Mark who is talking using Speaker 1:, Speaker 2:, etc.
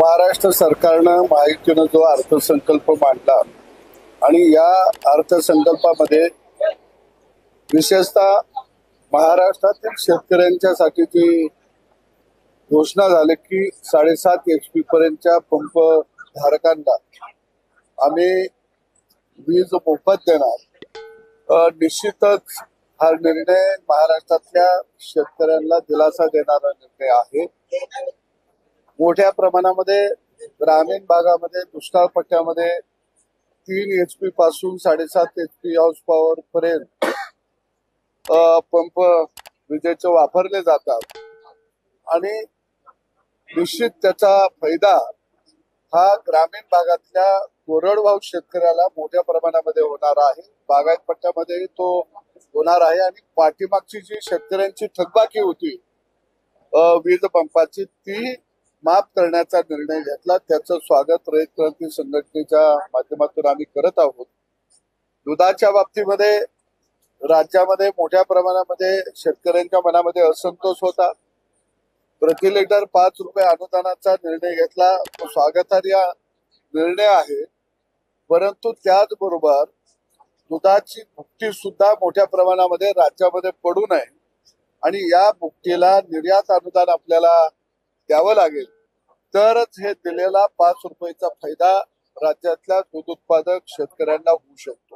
Speaker 1: महाराष्ट्र सरकारनं महायुतीनं जो अर्थसंकल्प मांडला आणि या अर्थसंकल्पामध्ये विशेषतः महाराष्ट्रातील शेतकऱ्यांच्यासाठी जी घोषणा झाली की 7.5 HP पर्यंतच्या पंप धारकांना आम्ही वीज मोफत देणार। निश्चितच हा निर्णय महाराष्ट्रातल्या शेतकऱ्यांना दिलासा देणारा निर्णय आहे। मोठ्या प्रमाणामध्ये ग्रामीण भागामध्ये दुष्काळ पट्ट्यामध्ये 3 HP पासून 7.5 HP हॉर्स पॉवर पर्यंत पंप विजेचे वापरले जातात आणि निश्चित त्याचा फायदा हा ग्रामीण भागातल्या कोरडवाहू शेतकऱ्याला मोठ्या प्रमाणामध्ये होणार आहे। बागायत पट्ट्यामध्ये तो होणार आहे आणि पाठीमागची जी शेतकऱ्यांची थकबाकी होती वीज पंपाची ती माफ करण्याचा निर्णय घेतला। त्याचं स्वागत रयत क्रांती संघटनेच्या माध्यमातून आम्ही करत आहोत। दुधाच्या बाबतीमध्ये राज्यामध्ये मोठ्या प्रमाणामध्ये शेतकऱ्यांच्या मनामध्ये असंतोष होता। प्रति लिटर 5 रुपये अनुदानाचा निर्णय घेतला, तो स्वागतार्ह निर्णय आहे। परंतु त्याचबरोबर दुधाची भुकटी सुद्धा मोठ्या प्रमाणामध्ये राज्यामध्ये पडू नये आणि या भुकटीला निर्यात अनुदान आपल्याला द्यावं लागेल, तरच हे दिलेला 5 रुपयाचा फायदा राज्यातल्या दूध उत्पादक शेतकऱ्यांना होऊ शकतो।